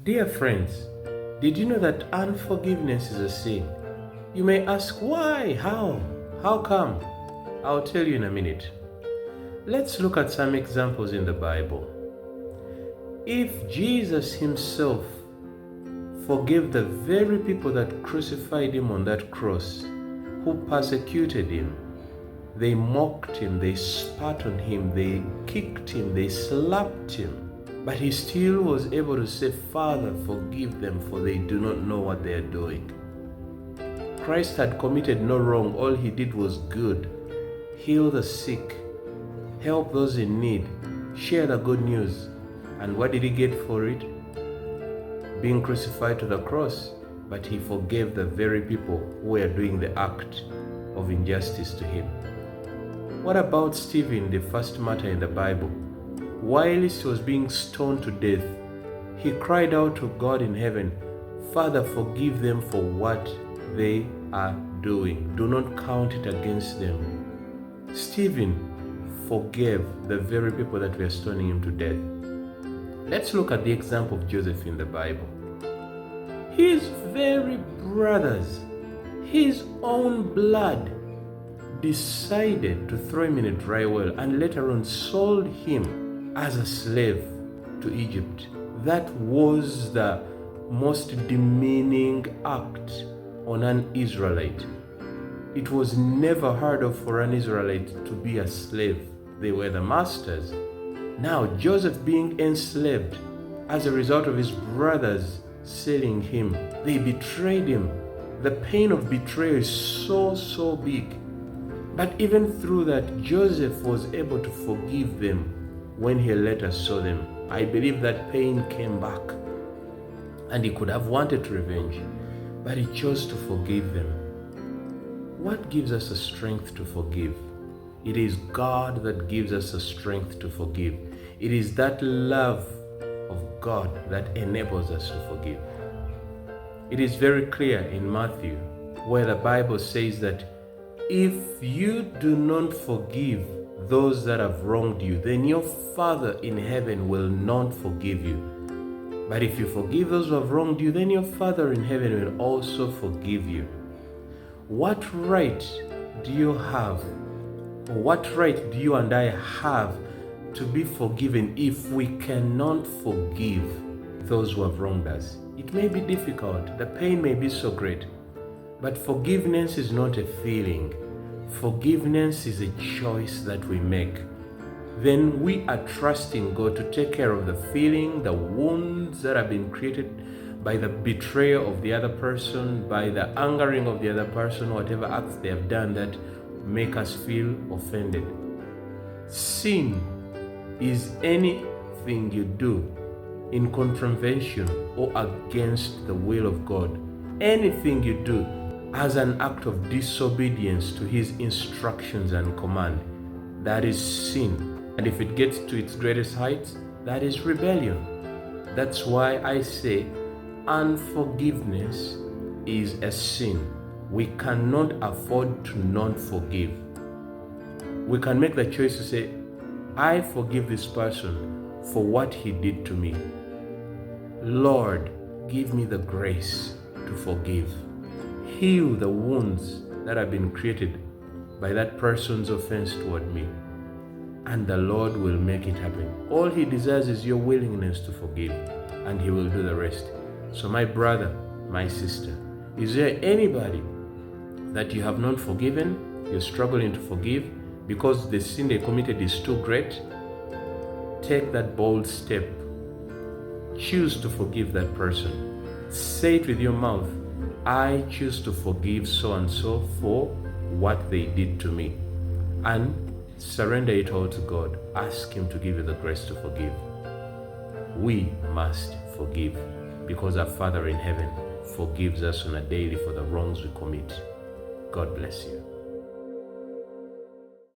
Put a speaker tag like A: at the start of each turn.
A: Dear friends, did you know that unforgiveness is a sin? You may ask, why? How? How come? I'll tell you in a minute. Let's look at some examples in the Bible. If Jesus himself forgave the very people that crucified him on that cross, who persecuted him, they mocked him, they spat on him, they kicked him, they slapped him, but he still was able to say, Father, forgive them, for they do not know what they are doing. Christ had committed no wrong. All he did was good. Heal the sick, help those in need, share the good news. And what did he get for it? Being crucified to the cross. But he forgave the very people who were doing the act of injustice to him. What about Stephen, the first martyr in the Bible? Whilst he was being stoned to death, he cried out to God in heaven, Father, forgive them for what they are doing. Do not count it against them. Stephen forgave the very people that were stoning him to death. Let's look at the example of Joseph in the Bible. His very brothers, his own blood, decided to throw him in a dry well and later on sold him as a slave to Egypt. That was the most demeaning act on an Israelite. It was never heard of for an Israelite to be a slave. They were the masters. Now Joseph being enslaved as a result of his brothers selling him, they betrayed him. The pain of betrayal is so big. But even through that, Joseph was able to forgive them when he later saw them. I believe that pain came back, and he could have wanted revenge, but he chose to forgive them. What gives us the strength to forgive? It is God that gives us the strength to forgive. It is that love of God that enables us to forgive. It is very clear in Matthew, where the Bible says that if you do not forgive those that have wronged you, then your Father in heaven will not forgive you. But if you forgive those who have wronged you, then your Father in heaven will also forgive you. What right do you have, or what right do you and I have to be forgiven if we cannot forgive those who have wronged us? It may be difficult, the pain may be so great, but forgiveness is not a feeling. Forgiveness is a choice that we make. Then we are trusting God to take care of the feeling, the wounds that have been created by the betrayal of the other person, by the angering of the other person, whatever acts they have done that make us feel offended. Sin is anything you do in contravention or against the will of God. Anything you do as an act of disobedience to his instructions and command, that is sin. And if it gets to its greatest heights, that is rebellion. That's why I say unforgiveness is a sin. We cannot afford to not forgive. We can make the choice to say, I forgive this person for what he did to me. Lord, give me the grace to forgive. Heal the wounds that have been created by that person's offense toward me, and the Lord will make it happen. All he desires is your willingness to forgive, and he will do the rest. So my brother, my sister, is there anybody that you have not forgiven, you're struggling to forgive because the sin they committed is too great? Take that bold step. Choose to forgive that person. Say it with your mouth, I choose to forgive so and so for what they did to me. And surrender it all to God. Ask him to give you the grace to forgive. We must forgive because our Father in heaven forgives us on a daily for the wrongs we commit. God bless you.